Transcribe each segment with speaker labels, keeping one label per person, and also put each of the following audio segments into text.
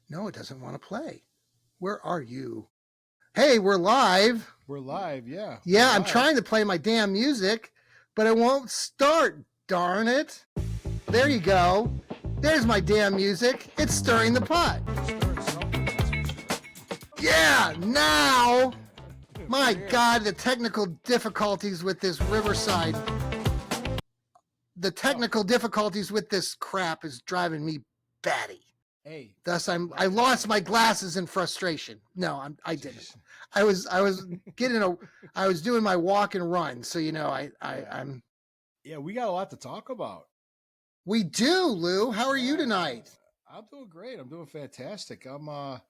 Speaker 1: No, it doesn't want to play. Where are you? Hey, we're live.
Speaker 2: We're live, yeah.
Speaker 1: Yeah,
Speaker 2: We're
Speaker 1: I'm
Speaker 2: live.
Speaker 1: trying to play my damn music, but it won't start, darn it. There you go. There's my damn music. It's stirring the pot. Yeah, now. My God, the technical difficulties with this Riverside. The technical difficulties with this crap is driving me batty.
Speaker 2: Hey.
Speaker 1: Thus, I lost my glasses in frustration. No, I didn't. I was doing my walk and run. So, I'm.
Speaker 2: Yeah, we got a lot to talk about.
Speaker 1: We do, Lou. How are you tonight?
Speaker 2: I'm doing great. I'm doing fantastic. I'm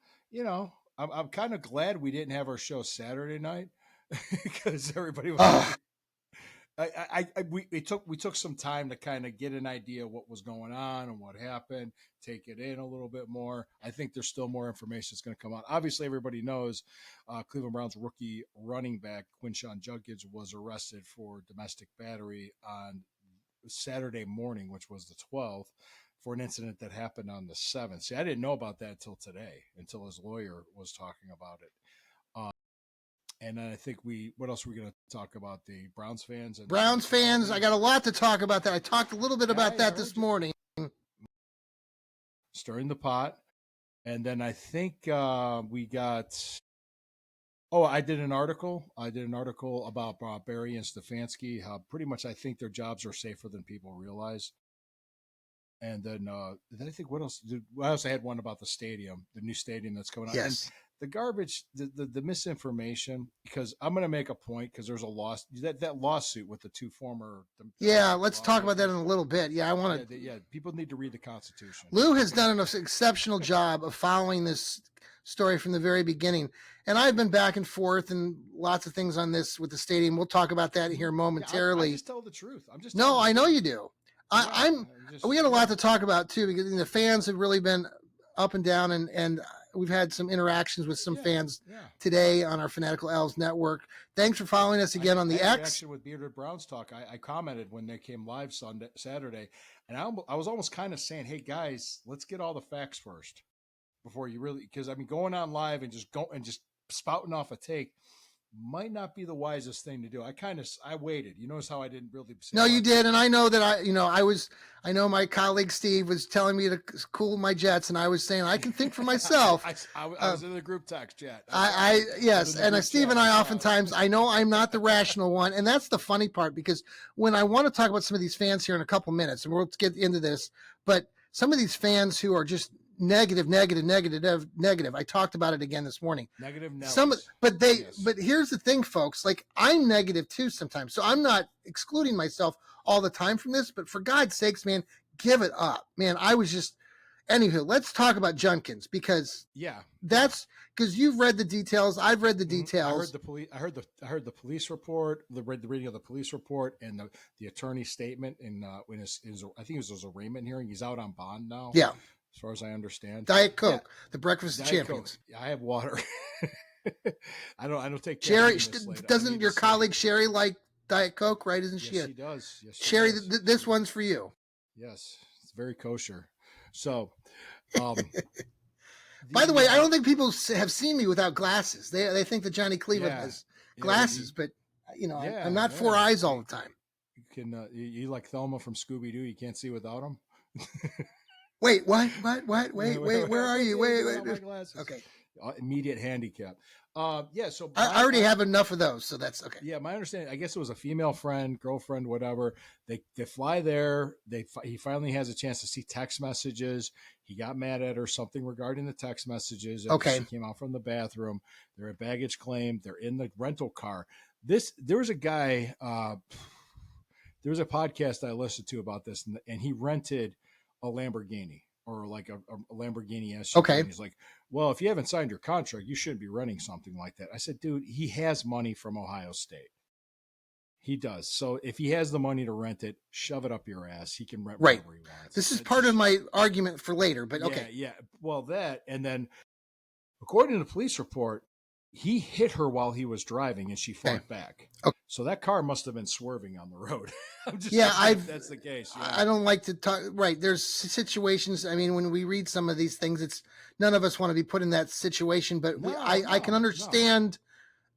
Speaker 2: kind of glad we didn't have our show Saturday night because everybody was. We took some time to kind of get an idea of what was going on and what happened, take it in a little bit more. I think there's still more information that's going to come out. Obviously, everybody knows Cleveland Browns rookie running back Quinshawn Judkins was arrested for domestic battery on Saturday morning, which was the 12th, for an incident that happened on the 7th. See, I didn't know about that until today, until his lawyer was talking about it. And then I think what else are we going to talk about? The Browns fans?
Speaker 1: Browns fans, I got a lot to talk about that. I talked a little bit about that this morning.
Speaker 2: Stirring the pot. And then I think we got, I did an article. About Barry and Stefanski, how pretty much I think their jobs are safer than people realize. And then I think what else? I also had one about the stadium, the new stadium that's coming out.
Speaker 1: Yes.
Speaker 2: And the garbage, the misinformation, because I'm going to make a point because there's a that lawsuit with the two former.
Speaker 1: Let's talk about that in a little bit. Yeah, I want to.
Speaker 2: Yeah, people need to read the Constitution.
Speaker 1: Lou has done an exceptional job of following this story from the very beginning. And I've been back and forth and lots of things on this with the stadium. We'll talk about that here momentarily.
Speaker 2: I just tell the truth.
Speaker 1: I know you do. We got a lot to talk about too, because the fans have really been up and down, and we've had some interactions with some fans today on our Fanatical Elves network. Thanks for following us again on the X.
Speaker 2: With Bearded Browns Talk, I commented when they came live Saturday, and I was almost kind of saying, "Hey guys, let's get all the facts first before you really," because going on live and just spouting off a take might not be the wisest thing to do. I waited. You notice how I didn't really say.
Speaker 1: No, you did, and I know that I know my colleague Steve was telling me to cool my jets, and I was saying I can think for myself.
Speaker 2: I was in the group text chat.
Speaker 1: Steve and I oftentimes, I know I'm not the rational one, and that's the funny part, because when I want to talk about some of these fans here in a couple minutes, and we'll get into this, but some of these fans who are just negative. I talked about it again this morning.
Speaker 2: Negative.
Speaker 1: But here's the thing, folks. Like, I'm negative too sometimes, so I'm not excluding myself all the time from this. But for God's sakes, man, give it up, man. Anywho, let's talk about Judkins, because that's because you've read the details. I've read the details.
Speaker 2: I heard the police report. The reading of the police report and the attorney's statement. And when I think it was his arraignment hearing. He's out on bond now.
Speaker 1: Yeah.
Speaker 2: As far as I understand,
Speaker 1: Diet Coke, the breakfast of champions.
Speaker 2: Coke. I have water. I don't take
Speaker 1: Sherry. Doesn't your colleague Sherry like Diet Coke? Right? Isn't she?
Speaker 2: Yes, she does. Yes,
Speaker 1: Sherry, this one's for you.
Speaker 2: Yes, it's very kosher. So,
Speaker 1: by the way, I don't think people have seen me without glasses. They think that Johnny Cleveland has glasses, but I'm not four eyes all the time.
Speaker 2: You can you like Thelma from Scooby Doo? You can't see without them.
Speaker 1: Wait, what? Wait, where are you? Wait. Okay.
Speaker 2: Immediate handicap. So
Speaker 1: I already have enough of those, so that's okay.
Speaker 2: Yeah, my understanding, I guess it was a female friend, girlfriend, whatever. They fly there. He finally has a chance to see text messages. He got mad at her, something regarding the text messages.
Speaker 1: Okay.
Speaker 2: She came out from the bathroom. They're at baggage claim. They're in the rental car. There was a guy, there was a podcast I listened to about this, and he rented a Lamborghini, or like a Lamborghini SUV.
Speaker 1: Okay.
Speaker 2: And he's like, well, if you haven't signed your contract, you shouldn't be renting something like that. I said, dude, he has money from Ohio State. He does. So if he has the money to rent it, shove it up your ass. He can rent whatever he wants.
Speaker 1: This is part of my argument for later, but okay.
Speaker 2: Yeah. Well, that, and then according to the police report, he hit her while he was driving, and she fought back.
Speaker 1: Okay.
Speaker 2: So that car must have been swerving on the road. I'm just if that's the case. Yeah.
Speaker 1: I don't like to talk. Right, there's situations. I mean, when we read some of these things, it's none of us want to be put in that situation. But I can understand.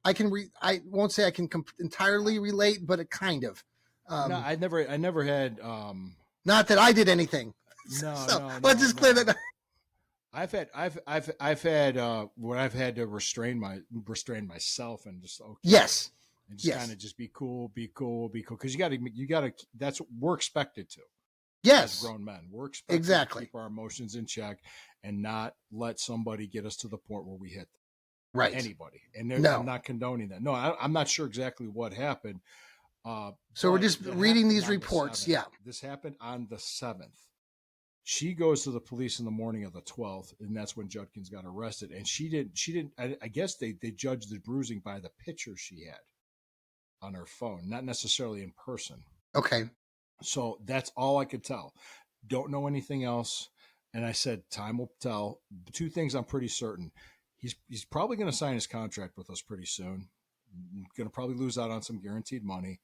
Speaker 1: No. I won't say I can entirely relate, but it kind of.
Speaker 2: No, I never had.
Speaker 1: Not that I did anything.
Speaker 2: No,
Speaker 1: let's just clear that.
Speaker 2: I've had when I've had to restrain myself and just
Speaker 1: yes,
Speaker 2: and just kind of just be cool because you gotta that's we're expected to.
Speaker 1: Yes,
Speaker 2: as grown men, we're expected to keep our emotions in check and not let somebody get us to the point where we hit anybody. And I'm not condoning that. No, I'm not sure exactly what happened.
Speaker 1: So we're just reading these reports.
Speaker 2: Yeah, this happened on the 7th. She goes to the police in the morning of the 12th, and that's when Judkins got arrested. And she didn't. I guess they judged the bruising by the picture she had on her phone, not necessarily in person.
Speaker 1: Okay.
Speaker 2: So that's all I could tell. Don't know anything else. And I said, time will tell. 2 things I'm pretty certain. He's probably going to sign his contract with us pretty soon. Going to probably lose out on some guaranteed money.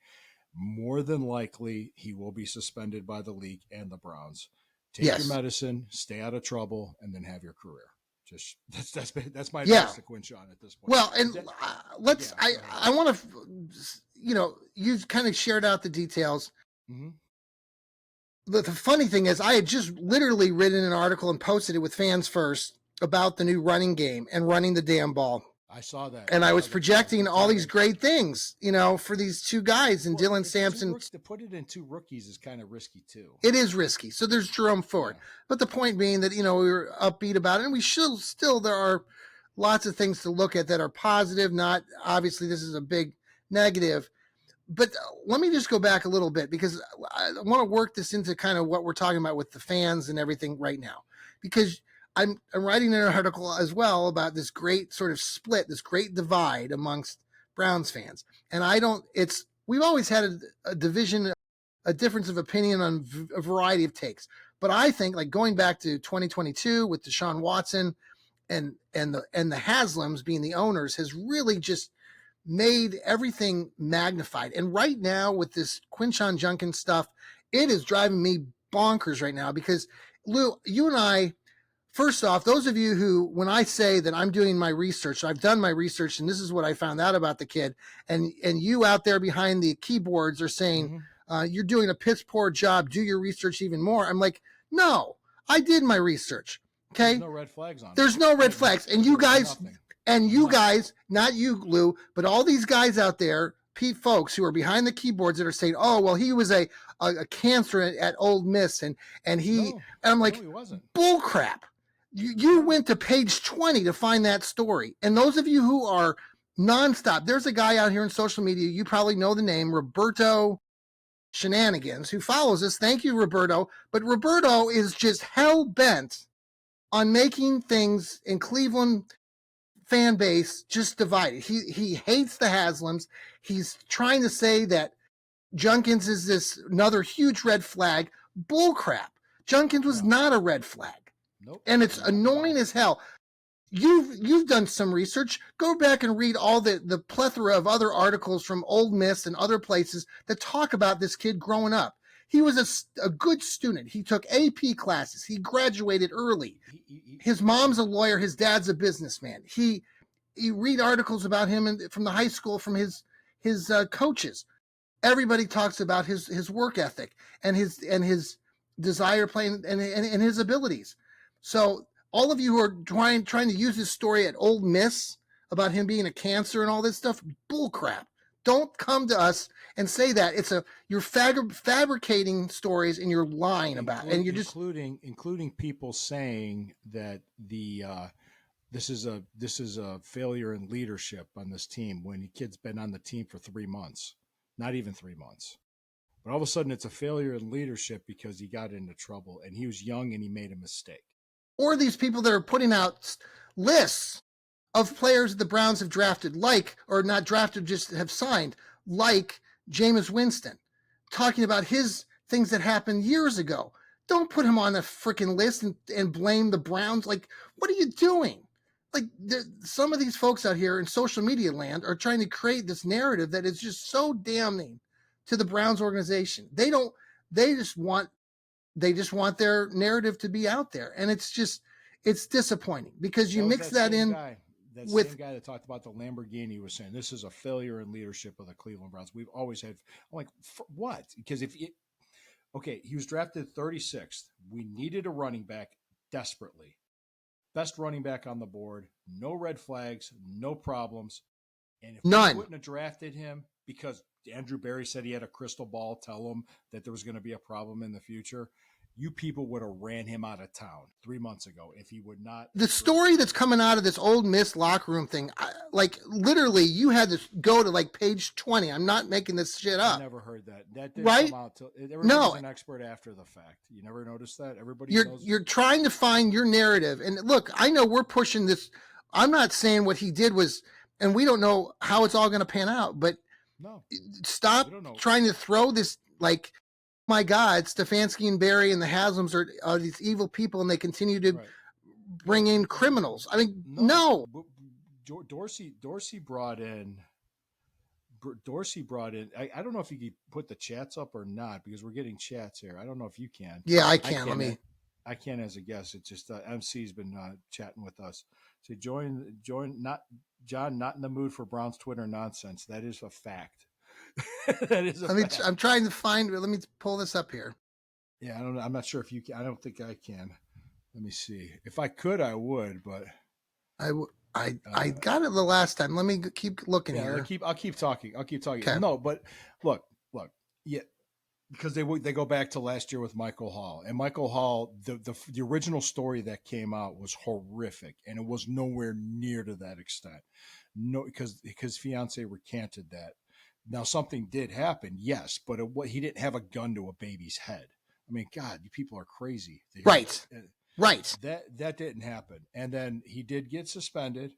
Speaker 2: More than likely, he will be suspended by the league and the Browns. Take your medicine, stay out of trouble, and then have your career. Just that's my advice to Quinshon at this point.
Speaker 1: Well, and I want to, you kind of shared out the details.
Speaker 2: Mm-hmm.
Speaker 1: The funny thing is, I had just literally written an article and posted it with Fans First about the new running game and running the damn ball.
Speaker 2: I saw that.
Speaker 1: And I was projecting all these great things, for these 2 guys, and Dylan Sampson.
Speaker 2: To put it in 2 rookies is kind of risky too.
Speaker 1: It is risky. So there's Jerome Ford. Yeah. But the point being that, we were upbeat about it, and we should still, there are lots of things to look at that are positive. Not obviously this is a big negative, but let me just go back a little bit, because I want to work this into kind of what we're talking about with the fans and everything right now, because I'm writing an article as well about this great sort of split, this great divide amongst Browns fans. And we've always had a division, a difference of opinion on a variety of takes. But I think, like, going back to 2022 with Deshaun Watson and the Haslams being the owners has really just made everything magnified. And right now with this Quinshon Judkins stuff, it is driving me bonkers right now, because Lou, you and I, first off, those of you who, when I say that I'm doing my research, I've done my research, and this is what I found out about the kid, and you out there behind the keyboards are saying, you're doing a piss poor job, do your research even more. I'm like, no, I did my research. Okay.
Speaker 2: There's no red flags on it.
Speaker 1: There's no red flags. And you guys, guys, not you, Lou, but all these guys out there, Pete folks who are behind the keyboards that are saying, oh, well, he was a cancer at Ole Miss, and I'm like,
Speaker 2: he wasn't.
Speaker 1: Bull crap. You went to page 20 to find that story. And those of you who are nonstop, there's a guy out here in social media, you probably know the name, Roberto Shenanigans, who follows us. Thank you, Roberto. But Roberto is just hell-bent on making things in Cleveland fan base just divided. He hates the Haslams. He's trying to say that Judkins is this another huge red flag. Bull crap. Judkins was not a red flag.
Speaker 2: Nope.
Speaker 1: And it's annoying as hell. You've done some research. Go back and read all the plethora of other articles from Ole Miss and other places that talk about this kid growing up. He was a good student. He took AP classes. He graduated early. His mom's a lawyer. His dad's a businessman. You read articles about him from the high school from his coaches. Everybody talks about his work ethic and his desire playing and his abilities. So all of you who are trying to use this story at Ole Miss about him being a cancer and all this stuff, bull crap. Don't come to us and say that. You're fabricating stories and you're lying about it. And you're just
Speaker 2: including people saying that this is a failure in leadership on this team when the kid's been on the team for 3 months, not even 3 months. But all of a sudden it's a failure in leadership because he got into trouble and he was young and he made a mistake.
Speaker 1: Or these people that are putting out lists of players the Browns have drafted, or not drafted, just have signed, like Jameis Winston, talking about his things that happened years ago. Don't put him on a freaking list and blame the Browns. Like, what are you doing? like some of these folks out here in social media land are trying to create this narrative that is just so damning to the Browns organization. They just want their narrative to be out there, and it's disappointing because you mix that in with
Speaker 2: same guy that talked about the Lamborghini was saying this is a failure in leadership of the Cleveland Browns. We've always had. I'm like, what? Because he was drafted 36th. We needed a running back desperately. Best running back on the board. No red flags, no problems. And if
Speaker 1: none,
Speaker 2: we wouldn't have drafted him because Andrew Berry said he had a crystal ball tell him that there was going to be a problem in the future, you people would have ran him out of town 3 months ago if he would not.
Speaker 1: The story that's coming out of this Ole Miss locker room thing, like literally, you had to go to like page 20. I'm not making this shit up.
Speaker 2: I never heard that. That didn't
Speaker 1: right?
Speaker 2: come out till everybody's an expert after the fact. You never noticed that? Everybody knows.
Speaker 1: You're trying to find your narrative. And look, I know we're pushing this. I'm not saying what he did was, and we don't know how it's all going to pan out, but stop trying to throw this like, my God, Stefanski and Barry and the Haslams are these evil people, and they continue to bring in criminals. I mean, no.
Speaker 2: Dorsey brought in. I don't know if you can put the chats up or not because we're getting chats here. I don't know if you can.
Speaker 1: Yeah, I can.
Speaker 2: I can as a guest. It's just MC's been chatting with us. So join. Not John. Not in the mood for Browns Twitter nonsense. That is a fact. That is a fact.
Speaker 1: I'm trying to find. Let me pull this up here.
Speaker 2: Yeah, I don't know. I'm not sure if you can. I don't think I can. Let me see. If I could, I would, but
Speaker 1: I got it the last time. Let me keep looking here.
Speaker 2: I'll keep talking.
Speaker 1: Okay.
Speaker 2: No, but look. Yeah, because they go back to last year with Michael Hall, and Michael Hall, the original story that came out was horrific, and it was nowhere near to that extent. No, because his fiance recanted that. Now something did happen, yes, but he didn't have a gun to a baby's head. I mean, God, you people are crazy.
Speaker 1: Right.
Speaker 2: That didn't happen, and then he did get suspended,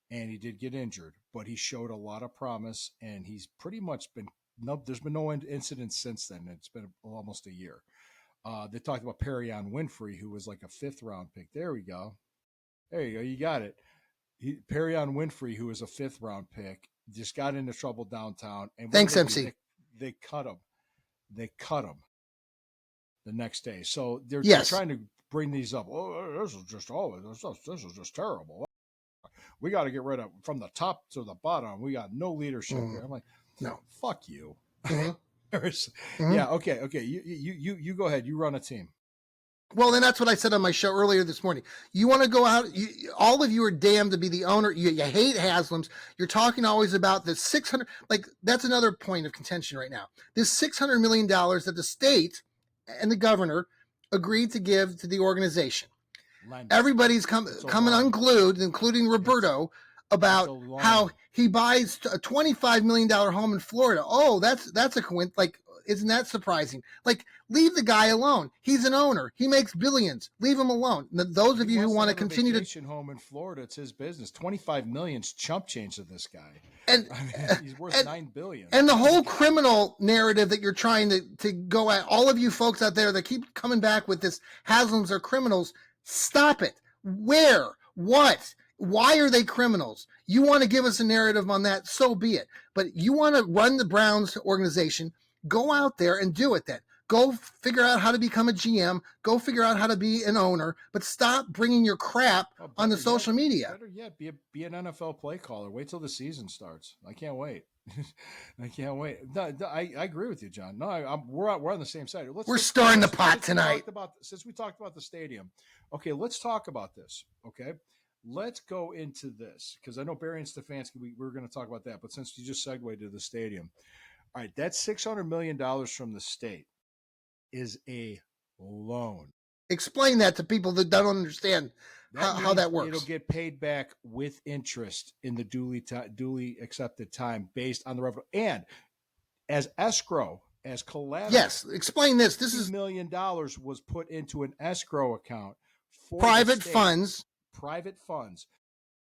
Speaker 2: and he did get injured, but he showed a lot of promise, and he's pretty much been. No, there's been no incidents since then. It's been almost a year. They talked about Perion Winfrey, who was like a 5th round pick. There we go. There you go. You got it. Perion Winfrey, who was a 5th round pick, just got into trouble downtown. And
Speaker 1: thanks, MC.
Speaker 2: They cut him. They cut him the next day. So they're trying to bring these up. Oh, this is just terrible. We got to get rid of from the top to the bottom. We got no leadership here. I'm like, no, fuck you. Mm-hmm. Yeah. Okay. You go ahead. You run a team.
Speaker 1: Well, then that's what I said on my show earlier this morning. You want to go out, all of you are damned to be the owner. You hate Haslams. You're talking always about the 600, like that's another point of contention right now. This $600 million that the state and the governor agreed to give to the organization. Everybody's coming unglued, including Roberto, about how he buys a $25 million home in Florida. Oh, that's a coincidence. Like, isn't that surprising? Like, leave the guy alone. He's an owner. He makes billions. Leave him alone. Those of you who want to continue to
Speaker 2: home in Florida, it's his business. $25 million's chump change to this guy.
Speaker 1: And
Speaker 2: I mean, he's worth $9 billion.
Speaker 1: And the whole criminal narrative that you're trying to go at, all of you folks out there that keep coming back with this Haslams are criminals, stop it. Where? What? Why are they criminals? You want to give us a narrative on that, so be it. But you want to run the Browns organization, go out there and do it then. Go figure out how to become a GM. Go figure out how to be an owner. But stop bringing your crap on the social media.
Speaker 2: Better yet, be an NFL play caller. Wait till the season starts. I can't wait. I can't wait. No, I agree with you, John. No, we're on the same side.
Speaker 1: We're stirring the pot tonight.
Speaker 2: Since we talked about the stadium, okay, let's talk about this. Okay, let's go into this because I know Barry and Stefanski. We were going to talk about that, but since you just segued to the stadium, all right, that $600 million from the state is a loan.
Speaker 1: Explain that to people that don't understand how that works.
Speaker 2: It'll get paid back with interest in the duly accepted time based on the revenue and as escrow, as collateral.
Speaker 1: Yes, explain this. This is
Speaker 2: $1 million was put into an escrow account for
Speaker 1: private funds.
Speaker 2: Private funds.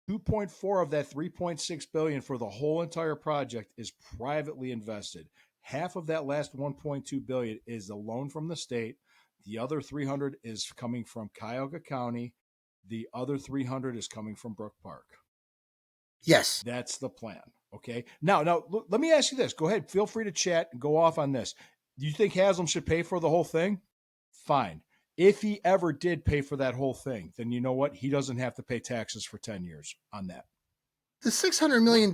Speaker 2: 2.4 of that 3.6 billion for the whole entire project is privately invested. Half of that last 1.2 billion is a loan from the state. The other 300 is coming from Cuyahoga County, The other 300 is coming from Brook Park.
Speaker 1: Yes.
Speaker 2: That's the plan. Okay. Now, look, let me ask you this. Go ahead. Feel free to chat and go off on this. Do you think Haslam should pay for the whole thing? Fine. If he ever did pay for that whole thing, then you know what? He doesn't have to pay taxes for 10 years on that.
Speaker 1: The $600 million,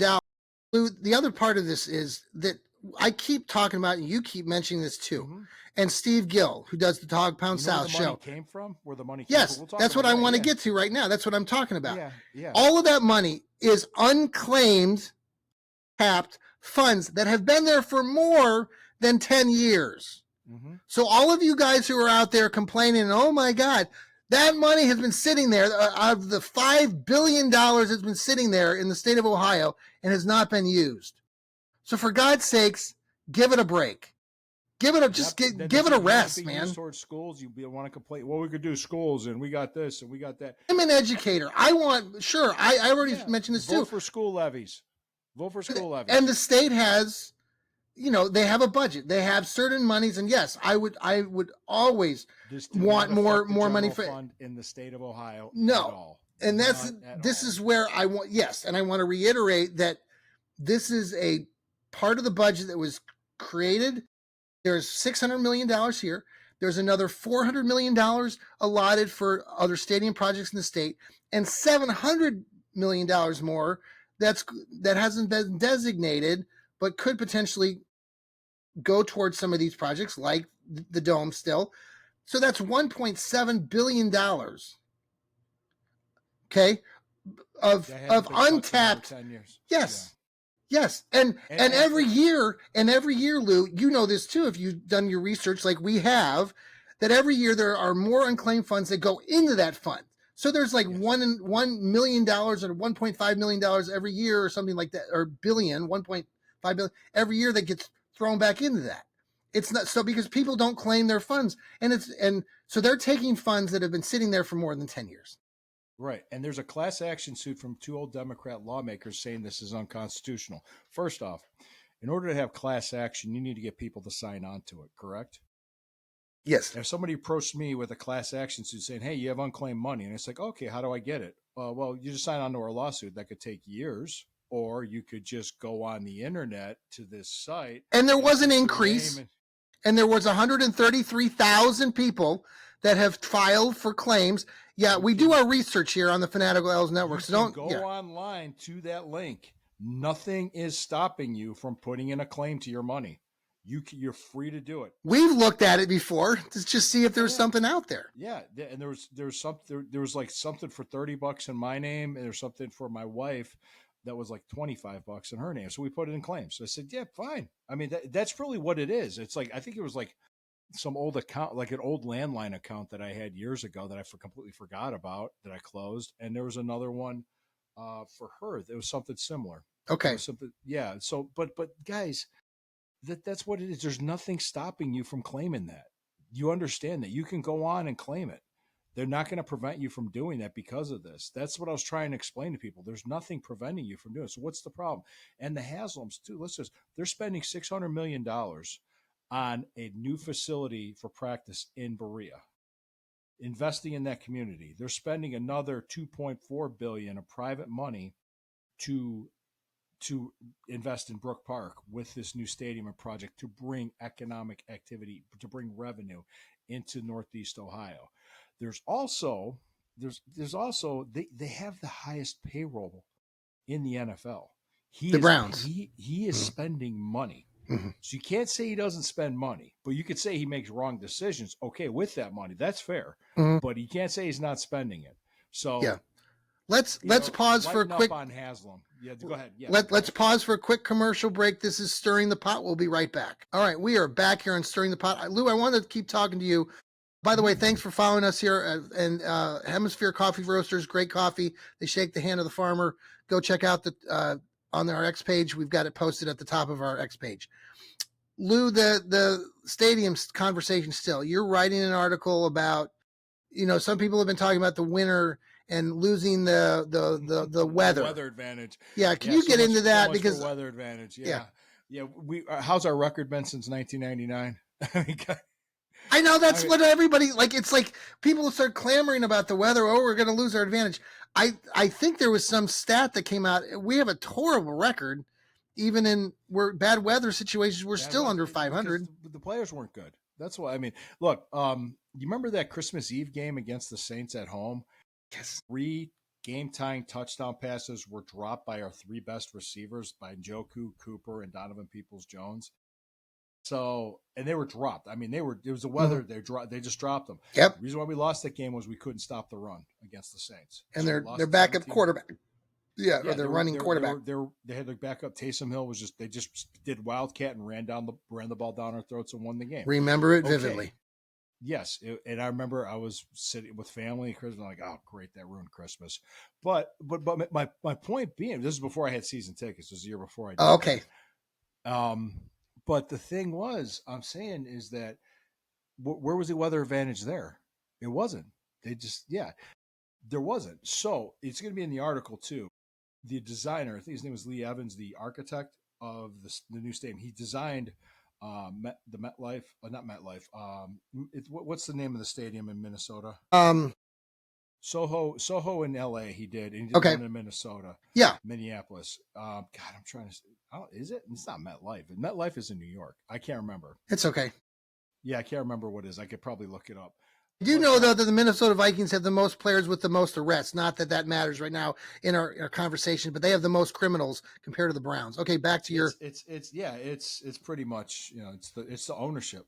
Speaker 1: the other part of this is that I keep talking about, and you keep mentioning this too. Mm-hmm. And Steve Gill, who does the Dog Pound South show. Where the money
Speaker 2: came from? Where the money came
Speaker 1: yes,
Speaker 2: from?
Speaker 1: that's what I want to get to right now. That's what I'm talking about.
Speaker 2: Yeah.
Speaker 1: All of that money is unclaimed, capped funds that have been there for more than 10 years. Mm-hmm. So all of you guys who are out there complaining, oh my God, that money has been sitting there. Of the $5 billion that's been sitting there in the state of Ohio and has not been used. So for God's sakes, give it a break. Give it a give it a rest, man.
Speaker 2: Towards schools, you want to complain. Well, we could do schools, and we got this, and we got that.
Speaker 1: I'm an educator. I already mentioned this too.
Speaker 2: Vote for school levies. Vote for school levies.
Speaker 1: And the state has, they have a budget. They have certain monies, and yes, I would always want more money for
Speaker 2: fund in the state of Ohio.
Speaker 1: No,
Speaker 2: at all.
Speaker 1: And this is where I want. Yes, and I want to reiterate that this is a part of the budget that was created. There's $600 million here. There's another $400 million allotted for other stadium projects in the state, and $700 million more that hasn't been designated, but could potentially go towards some of these projects, like the Dome still. So that's $1.7 billion. Okay, of untapped.
Speaker 2: 10 years.
Speaker 1: Yes. Yeah. Yes, and every year, Lou, you know this too, if you've done your research like we have, that every year there are more unclaimed funds that go into that fund. So there's like $1 million or $1.5 million every year or something like that, or $1.5 billion every year that gets thrown back into that. It's not so because people don't claim their funds, and so they're taking funds that have been sitting there for more than 10 years.
Speaker 2: Right. And there's a class action suit from 2 old Democrat lawmakers saying this is unconstitutional. First off, in order to have class action, you need to get people to sign on to it, correct?
Speaker 1: Yes.
Speaker 2: If somebody approached me with a class action suit saying, hey, you have unclaimed money, and it's like, okay, how do I get it? Well, you just sign on to our lawsuit. That could take years, or you could just go on the internet to this site.
Speaker 1: And there was an increase, and there was 133,000 people that have filed for claims. Yeah, we do our research here on the Fanatical L's Network. So don't
Speaker 2: go online to that link. Nothing is stopping you from putting in a claim to your money. You're free to do it.
Speaker 1: We've looked at it before to just see if there was something out there.
Speaker 2: Yeah, and there was like something for $30 in my name, and there's something for my wife that was like $25 in her name. So we put it in claims. So I said, yeah, fine. I mean, that's really what it is. It's like I think it was like some old account, like an old landline account that I had years ago that I completely forgot about that I closed. And there was another one for her. There was something similar.
Speaker 1: Okay.
Speaker 2: Yeah. So, but guys, that's what it is. There's nothing stopping you from claiming that. You understand that you can go on and claim it. They're not going to prevent you from doing that because of this. That's what I was trying to explain to people. There's nothing preventing you from doing it. So what's the problem? And the Haslams too, they're spending $600 million on a new facility for practice in Berea, investing in that community. They're spending another $2.4 billion of private money to invest in Brook Park with this new stadium and project to bring economic activity, to bring revenue into Northeast Ohio. There's also they have the highest payroll in the NFL.
Speaker 1: The Browns.
Speaker 2: He is spending money. Mm-hmm. So you can't say he doesn't spend money, but you could say he makes wrong decisions. Okay, with that money, that's fair. Mm-hmm. But you can't say he's not spending it. So
Speaker 1: yeah, let's pause for a quick
Speaker 2: on Haslam. Yeah, go ahead. Yeah,
Speaker 1: let's pause for a quick commercial break. This is Stirring the Pot. We'll be right back. All right, we are back here on Stirring the Pot. Lou, I wanted to keep talking to you. By the way, thanks for following us here. And Hemisphere Coffee Roasters, great coffee. They shake the hand of the farmer. Go check out the on our X page. We've got it posted at the top of our X page. Lou, the stadium conversation still. You're writing an article about, some people have been talking about the winter and losing the weather.
Speaker 2: The weather advantage.
Speaker 1: Yeah, can you get into that?
Speaker 2: Because weather advantage. Yeah. We how's our record been since 1999?
Speaker 1: I know that's what everybody like. It's like people start clamoring about the weather. Oh, we're going to lose our advantage. I think there was some stat that came out. We have a horrible record, even in bad weather situations. We're still under 500.
Speaker 2: The players weren't good. That's why. I mean, look. You remember that Christmas Eve game against the Saints at home?
Speaker 1: Yes.
Speaker 2: 3 game-tying touchdown passes were dropped by our 3 best receivers, by Njoku, Cooper, and Donovan Peoples-Jones. So, and they were dropped. I mean, it was the weather. Mm-hmm. They just dropped them.
Speaker 1: Yep.
Speaker 2: The reason why we lost that game was we couldn't stop the run against the Saints.
Speaker 1: And their backup quarterback. Yeah, or their running quarterback.
Speaker 2: They had their backup. Taysom Hill was they just did wildcat and ran the ball down our throats and won the game.
Speaker 1: Remember it vividly.
Speaker 2: Yes, and I remember I was sitting with family at Christmas. I'm like, oh, great, that ruined Christmas. But my point being, this is before I had season tickets. This was a year before I did.
Speaker 1: Oh, okay.
Speaker 2: But the thing was, I'm saying is that where was the weather advantage there? It wasn't. There wasn't. So it's going to be in the article too. The designer, I think his name was Lee Evans, the architect of the new stadium. He designed the MetLife, not MetLife. What's the name of the stadium in Minnesota? Soho in LA. He did. And he did one in Minnesota.
Speaker 1: Yeah.
Speaker 2: Minneapolis. God, I'm trying to. Is it? It's not MetLife. MetLife is in New York. I can't remember.
Speaker 1: It's okay.
Speaker 2: Yeah, I can't remember what it is. I could probably look it up.
Speaker 1: I do know, though, that the Minnesota Vikings have the most players with the most arrests. Not that matters right now in our conversation, but they have the most criminals compared to the Browns. Okay, back to your.
Speaker 2: It's pretty much, it's the ownership,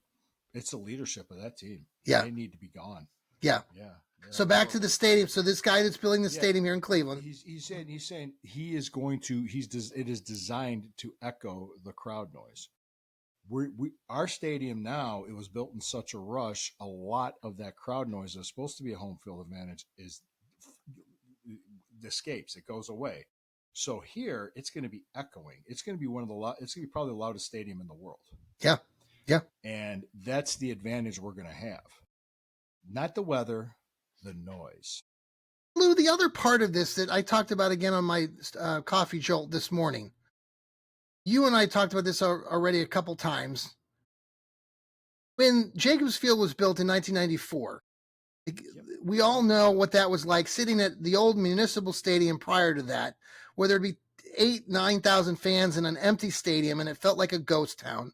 Speaker 2: it's the leadership of that team.
Speaker 1: Yeah,
Speaker 2: they need to be gone.
Speaker 1: Yeah. So back to the stadium. So this guy that's building the stadium here in Cleveland,
Speaker 2: he's saying he is going to. It is designed to echo the crowd noise. Our stadium now, it was built in such a rush. A lot of that crowd noise that's supposed to be a home field advantage escapes. It goes away. So here, it's going to be echoing. It's going to be it's going to be probably the loudest stadium in the world.
Speaker 1: Yeah.
Speaker 2: And that's the advantage we're going to have. Not the weather, the noise.
Speaker 1: Lou, the other part of this that I talked about again on my coffee jolt this morning. You and I talked about this already a couple times. When Jacobs Field was built in 1994, we all know what that was like, sitting at the old municipal stadium prior to that, where there'd be 8,000-9,000 fans in an empty stadium, and it felt like a ghost town.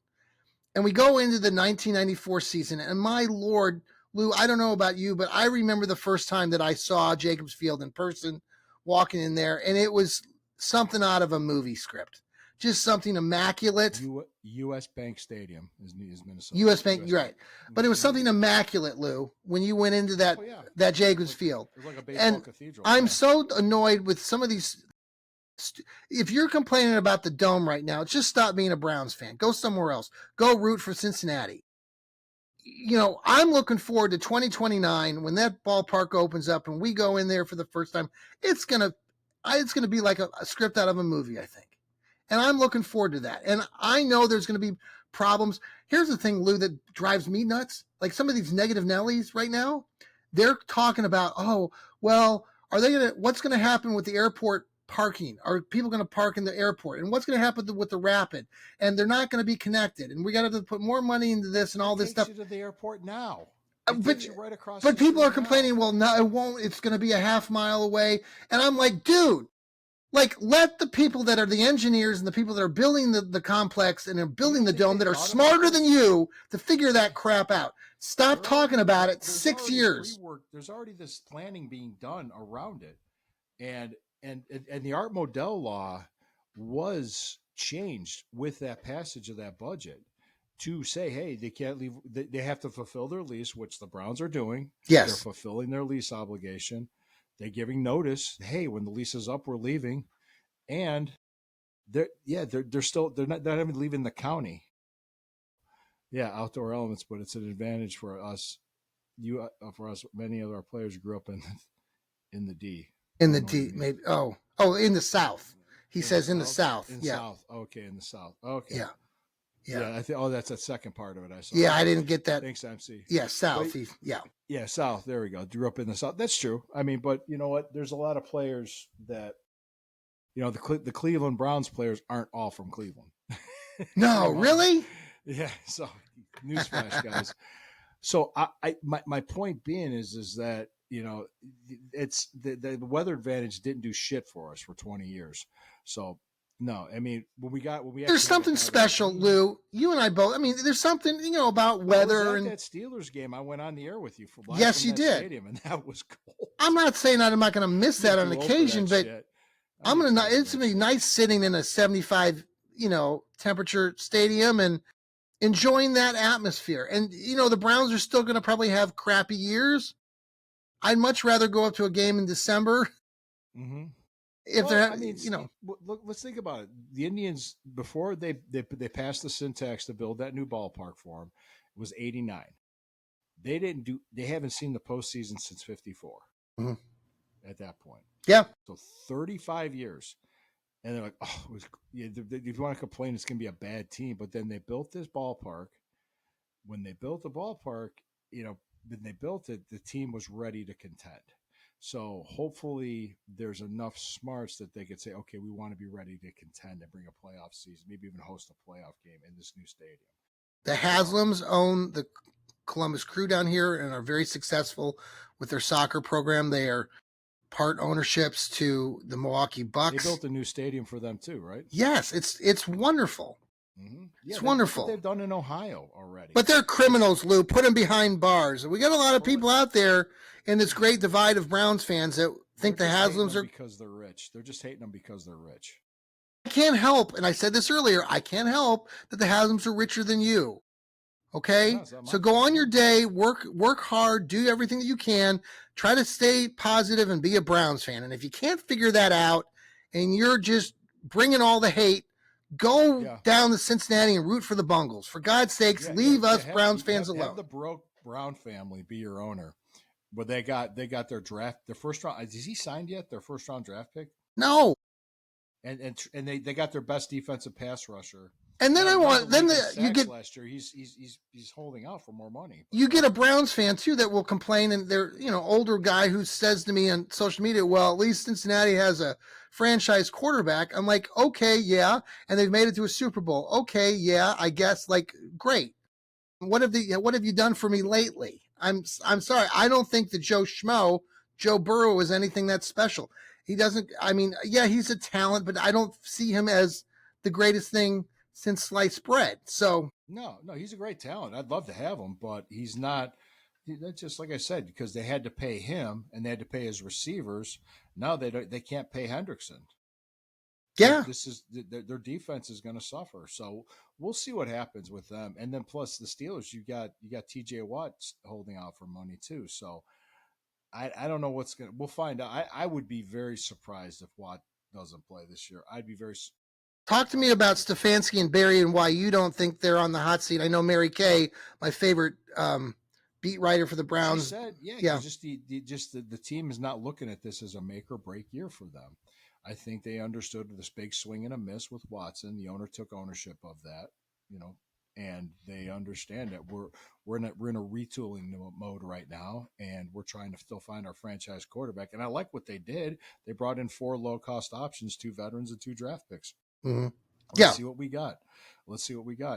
Speaker 1: And we go into the 1994 season, and my Lord, Lou, I don't know about you, but I remember the first time that I saw Jacobs Field in person, walking in there, and it was something out of a movie script. Just something immaculate.
Speaker 2: U.S. Bank Stadium is Minnesota.
Speaker 1: U.S. Bank, you're right. But it was something immaculate, Lou, when you went into that Jacobs Field.
Speaker 2: It was like a baseball cathedral.
Speaker 1: I'm so annoyed with some of these. If you're complaining about the dome right now, just stop being a Browns fan. Go somewhere else. Go root for Cincinnati. I'm looking forward to 2029 when that ballpark opens up and we go in there for the first time. It's gonna be like a script out of a movie, I think. And I'm looking forward to that. And I know there's going to be problems. Here's the thing, Lou, that drives me nuts. Like some of these negative Nellies right now, they're talking about, what's going to happen with the airport parking? Are people going to park in the airport? And what's going to happen with the Rapid? And they're not going to be connected. And we got to put more money into this and all this stuff.
Speaker 2: You to the airport now.
Speaker 1: Right across but people are complaining, well, no, it won't. It's going to be a half mile away. And I'm like, dude. Let the people that are the engineers and the people that are building the complex and are building the dome that are smarter than you to figure that crap out. Stop talking about it 6 years.
Speaker 2: There's already this planning being done around it. And the Art Modell law was changed with that passage of that budget to say, hey, they can't leave. They have to fulfill their lease, which the Browns are doing.
Speaker 1: Yes.
Speaker 2: They're fulfilling their lease obligation. They're giving notice, hey, when the lease is up, we're leaving. And they're not even leaving the county. Yeah, outdoor elements, but it's an advantage for us. Many of our players grew up in the D.
Speaker 1: In the D, maybe. Oh, in the South. He says in the South.
Speaker 2: In the South. Okay, in the South. Okay.
Speaker 1: Yeah.
Speaker 2: I think. that's the second part of it. I saw.
Speaker 1: Yeah, I didn't get that.
Speaker 2: Thanks, MC.
Speaker 1: Yeah, South.
Speaker 2: Yeah, South. There we go. Grew up in the South. That's true. I mean, but you know what? There's a lot of players that, the Cleveland Browns players aren't all from Cleveland.
Speaker 1: No, really?
Speaker 2: Yeah. So, newsflash, guys. So my point being is that it's the weather advantage didn't do shit for us for 20 years. So no, I mean when we
Speaker 1: There's
Speaker 2: actually had to
Speaker 1: something
Speaker 2: have that
Speaker 1: special,
Speaker 2: game.
Speaker 1: Lou. You and I both. I mean, there's something about
Speaker 2: I was
Speaker 1: weather
Speaker 2: at
Speaker 1: and.
Speaker 2: that Steelers game. I went on the air with you for live
Speaker 1: Yes,
Speaker 2: from
Speaker 1: you
Speaker 2: that
Speaker 1: did.
Speaker 2: stadium, and that was cold.
Speaker 1: I'm not saying that I'm not going to miss
Speaker 2: I'm
Speaker 1: that
Speaker 2: getting
Speaker 1: on
Speaker 2: too old for
Speaker 1: occasion,
Speaker 2: that
Speaker 1: but
Speaker 2: shit.
Speaker 1: I'm going to. It's
Speaker 2: that
Speaker 1: going to be
Speaker 2: shit.
Speaker 1: nice sitting in a 75, temperature stadium and enjoying that atmosphere. And the Browns are still going to probably have crappy years. I'd much rather go up to a game in December
Speaker 2: Mm-hmm.
Speaker 1: if
Speaker 2: Well,
Speaker 1: they're,
Speaker 2: I mean, look. Let's think about it. The Indians before they passed the syntax to build that new ballpark for them was '89. They didn't do. They haven't seen the postseason since '54.
Speaker 1: Mhm.
Speaker 2: At that point,
Speaker 1: Yeah.
Speaker 2: so 35 years, and they're like, "Oh, it was, yeah, if you want to complain, it's going to be a bad team." But then they built this ballpark. When they built the ballpark, when they built it, the team was ready to contend. So hopefully there's enough smarts that they could say, okay, we want to be ready to contend and bring a playoff season, maybe even host a playoff game in this new stadium.
Speaker 1: The Haslams own the Columbus Crew down here and are very successful with their soccer program. They are part ownerships to the Milwaukee Bucks.
Speaker 2: They built a new stadium for them too, right?
Speaker 1: Yes, it's wonderful.
Speaker 2: Mm-hmm. Yeah,
Speaker 1: it's wonderful.
Speaker 2: That's what they've done in Ohio already.
Speaker 1: But they're criminals, Lou. Put them behind bars. We got a lot of people out there in this great divide of Browns fans that think the Haslams are
Speaker 2: because they're rich. They're just hating them because they're rich.
Speaker 1: I can't help, and I said this earlier, I can't help that the Haslams are richer than you. Okay?
Speaker 2: No,
Speaker 1: so go on your day, work hard, do everything that you can, try to stay positive and be a Browns fan. And if you can't figure that out and you're just bringing all the hate, go down to Cincinnati and root for the Bungles. For God's sakes, leave us Browns fans alone.
Speaker 2: Have the broke Brown family be your owner. But they got their first round. Is he signed yet? Their first round draft pick?
Speaker 1: No.
Speaker 2: And they got their best defensive pass rusher.
Speaker 1: And then you get
Speaker 2: last year. He's holding out for more money.
Speaker 1: You get a Browns fan too that will complain, and they're older guy who says to me on social media, "Well, at least Cincinnati has a franchise quarterback." I'm like, okay, yeah, and they've made it to a Super Bowl. Okay, yeah, I guess. Like, great. What have you done for me lately? I'm sorry. I don't think that Joe Burrow, is anything that special. He doesn't. I mean, yeah, he's a talent, but I don't see him as the greatest thing since sliced bread. So
Speaker 2: no, he's a great talent. I'd love to have him, but he's not. That's just like I said, because they had to pay him and they had to pay his receivers. Now they can't pay Hendrickson.
Speaker 1: Yeah,
Speaker 2: this is their defense is going to suffer. So we'll see what happens with them. And then plus the Steelers, you got T.J. Watt holding out for money too. So I don't know what's going to. We'll find out. I would be very surprised if Watt doesn't play this year. I'd be very.
Speaker 1: Talk to me about Stefanski and Barry and why you don't think they're on the hot seat. I know Mary Kay, my favorite beat writer for the Browns.
Speaker 2: She said, just the team is not looking at this as a make or break year for them. I think they understood this big swing and a miss with Watson. The owner took ownership of that, and they understand that we're in a retooling mode right now, and we're trying to still find our franchise quarterback. And I like what they did. They brought in 4 low cost options, 2 veterans, and 2 draft picks.
Speaker 1: Mm-hmm.
Speaker 2: Let's see what we got.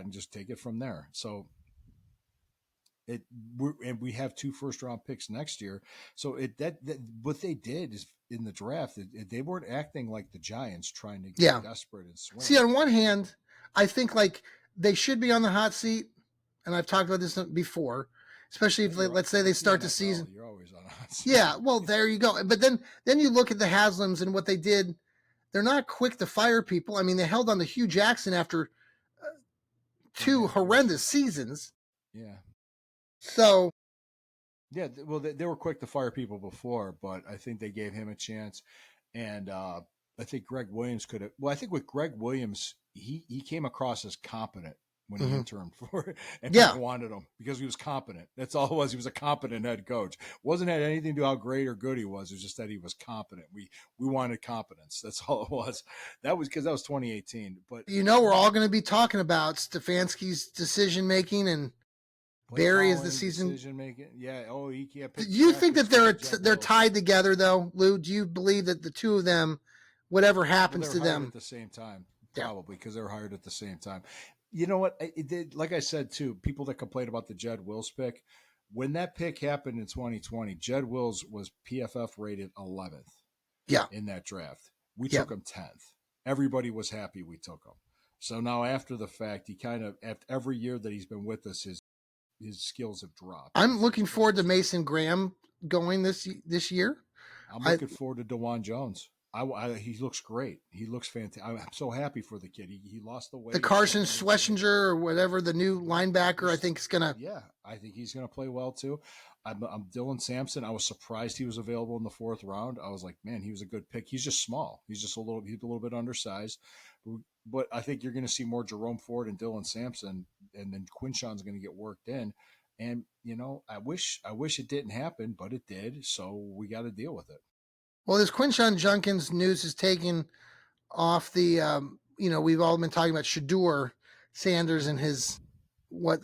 Speaker 2: And just take it from there. So we have 2 first round picks next year. So that what they did is in the draft, they weren't acting like the Giants trying to get desperate and swing.
Speaker 1: See, on one hand, I think like they should be on the hot seat, and I've talked about this before, especially if let's say they start the season.
Speaker 2: You're always on a hot seat.
Speaker 1: Yeah, well, there you go. But then you look at the Haslams and what they did. They're not quick to fire people. I mean, they held on to Hugh Jackson after 2 horrendous seasons.
Speaker 2: Yeah.
Speaker 1: So.
Speaker 2: Yeah, well, they were quick to fire people before, but I think they gave him a chance. And I think Greg Williams could have. Well, I think with Greg Williams, he came across as competent when he interned for it, and people wanted him because he was competent. That's all it was. He was a competent head coach. Wasn't had anything to do how great or good he was. It was just that he was competent. We wanted competence. That's all it was. That was because that was 2018. But
Speaker 1: we're all going to be talking about Stefanski's decision making and Barry is the decision
Speaker 2: making. Yeah. Oh, he can't.
Speaker 1: Do you think that they're tied together though, Lou? Do you believe that the two of them, whatever happens to them,
Speaker 2: at the same time? Probably because they're hired at the same time. You know what? Like I said too, people that complain about the Jed Wills pick, when that pick happened in 2020, Jed Wills was PFF rated 11th
Speaker 1: Yeah.
Speaker 2: in that draft. We
Speaker 1: Yeah.
Speaker 2: took him 10th. Everybody was happy we took him. So now after the fact, he kind of, after every year that he's been with us, his skills have dropped.
Speaker 1: I'm looking forward to Mason Graham going this year.
Speaker 2: I'm looking forward to DeJuan Jones. He looks great. He looks fantastic. I'm so happy for the kid. He lost the weight.
Speaker 1: The Carson Schlesinger or whatever, the new linebacker, I think is going to.
Speaker 2: Yeah, I think he's going to play well too. I'm Dylan Sampson. I was surprised he was available in the 4th round. I was like, man, he was a good pick. He's just small. He's a little bit undersized. But I think you're going to see more Jerome Ford and Dylan Sampson, and then Quinshawn's going to get worked in. And I wish it didn't happen, but it did. So we got to deal with it.
Speaker 1: Well, this Quinshawn Junkins news is taken off the, we've all been talking about Shedeur Sanders and his,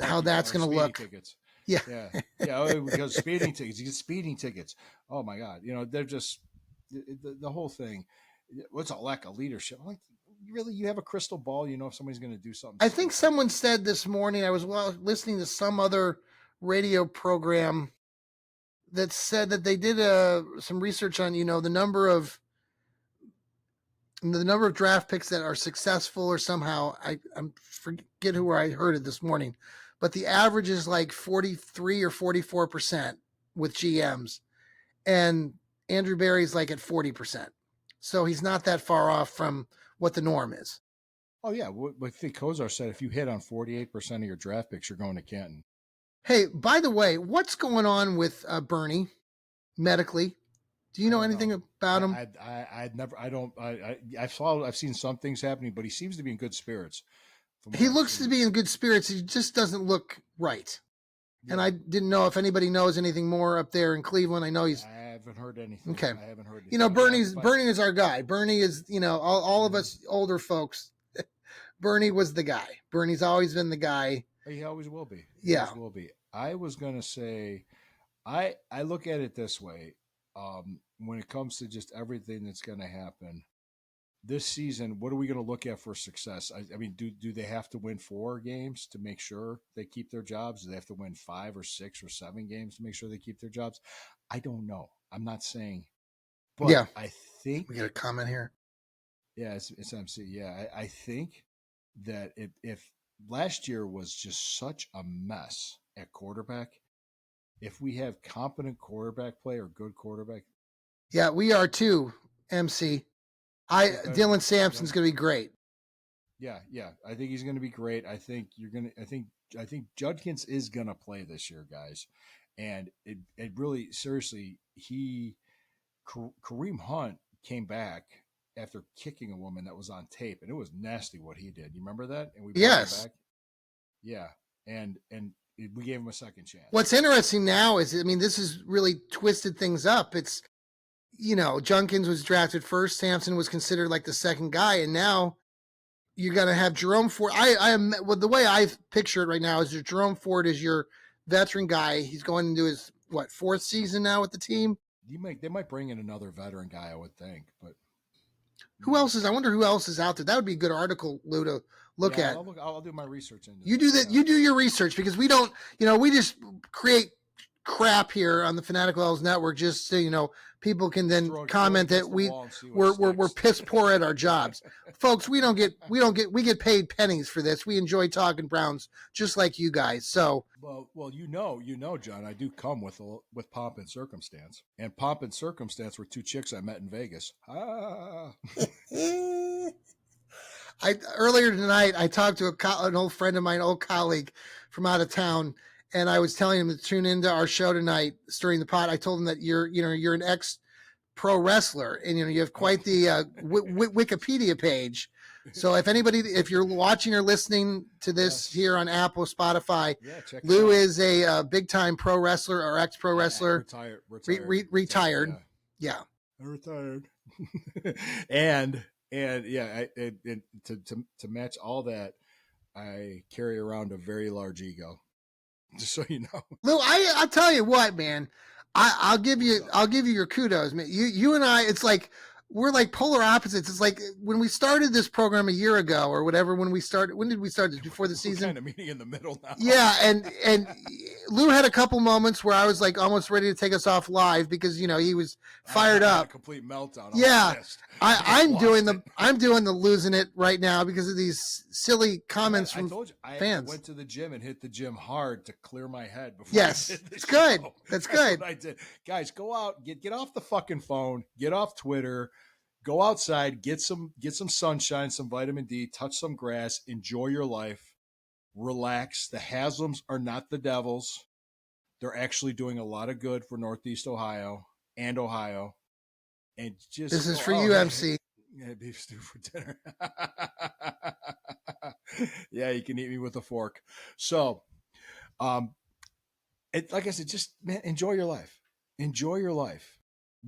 Speaker 1: how that's going to look.
Speaker 2: Tickets.
Speaker 1: Yeah.
Speaker 2: Because speeding tickets, you get speeding tickets. Oh my God. They're just, the whole thing. What's a lack of leadership? I'm like, really, you have a crystal ball, if somebody's going to do something.
Speaker 1: I think someone said this morning, I was listening to some other radio program that said that they did some research on, the number of draft picks that are successful or somehow, I forget who I heard it this morning, but the average is like 43 or 44% with GMs, and Andrew Berry's like at 40%. So he's not that far off from what the norm is.
Speaker 2: Oh yeah. What I think Kozar said, if you hit on 48% of your draft picks, you're going to Canton.
Speaker 1: Hey, by the way, what's going on with Bernie medically? Do you know anything about him?
Speaker 2: I've seen some things happening, but he seems to be in good spirits.
Speaker 1: He looks to be in good spirits. He just doesn't look right. Yeah. And I didn't know if anybody knows anything more up there in Cleveland. I know I
Speaker 2: haven't heard anything.
Speaker 1: Okay.
Speaker 2: I haven't heard anything.
Speaker 1: Bernie is our guy. Bernie is, all of us older folks. Bernie was the guy. Bernie's always been the guy.
Speaker 2: He always will be.
Speaker 1: Always
Speaker 2: will be. I was going to say, I look at it this way. When it comes to just everything that's going to happen this season, what are we going to look at for success? I mean, do they have to win 4 games to make sure they keep their jobs? Do they have to win 5 or 6 or 7 games to make sure they keep their jobs? I don't know. I'm not saying, but yeah. I think
Speaker 1: we got a comment here.
Speaker 2: Yeah, it's MC. Yeah, I think that if last year was just such a mess at quarterback, if we have competent quarterback play or good quarterback.
Speaker 1: Yeah, we are too, MC. Dylan Sampson's going to be great.
Speaker 2: Yeah. I think he's going to be great. I think Judkins is going to play this year, guys. And it really, seriously, Kareem Hunt came back after kicking a woman that was on tape, and it was nasty what he did. You remember that? And we brought him back. Yeah. And we gave him a second chance.
Speaker 1: What's interesting now is, this has really twisted things up. It's, Junkins was drafted first. Sampson was considered like the second guy. And now you're going to have Jerome Ford. The way I picture it right now is that Jerome Ford is your veteran guy. He's going into his, 4th season now with the team?
Speaker 2: They might bring in another veteran guy, I would think. But
Speaker 1: who else is? I wonder who else is out there. That would be a good article, Lou, to look at.
Speaker 2: I'll do my research into
Speaker 1: you do that. Yeah. You do your research, because we don't. We just create crap here on the Fanatical L's Network just so people can then comment that we're piss poor at our jobs. Folks, we get paid pennies for this. We enjoy talking Browns just like you guys. So
Speaker 2: well, John, I do come with pomp and circumstance. And pomp and circumstance were 2 chicks I met in Vegas.
Speaker 1: Earlier tonight I talked to an old friend of mine, old colleague from out of town, and I was telling him to tune into our show tonight, Stirring the Pot. I told him that you're an ex-pro wrestler, and you have quite the Wikipedia page. So if you're watching or listening to this here on Apple, Spotify, Lou is a big-time pro wrestler or ex-pro wrestler. Retired. Yeah.
Speaker 2: Retired. and to match all that, I carry around a very large ego. Just so you know,
Speaker 1: Lou, I'll tell you what, man. I'll give you your kudos, man. You and I, it's like we're like polar opposites. It's like when we started this program a year ago or whatever. When did we start this? Before the season?
Speaker 2: Kind of meeting in the middle now.
Speaker 1: Yeah, and Lou had a couple moments where I was like almost ready to take us off live because he was fired up.
Speaker 2: A complete meltdown.
Speaker 1: Yeah, I'm doing the losing it right now because of these silly comments from fans.
Speaker 2: I went to the gym and hit the gym hard to clear my head before.
Speaker 1: Yes, it's good. That's good.
Speaker 2: What I did, guys. Go out, get off the fucking phone, get off Twitter. Go outside, get some sunshine, some vitamin D, touch some grass, enjoy your life, relax. The Haslams are not the devils. They're actually doing a lot of good for Northeast Ohio and Ohio. And just
Speaker 1: this is for you, MC.
Speaker 2: Yeah, beef stew for dinner. Yeah, you can eat me with a fork. So, like I said, just man, enjoy your life. Enjoy your life.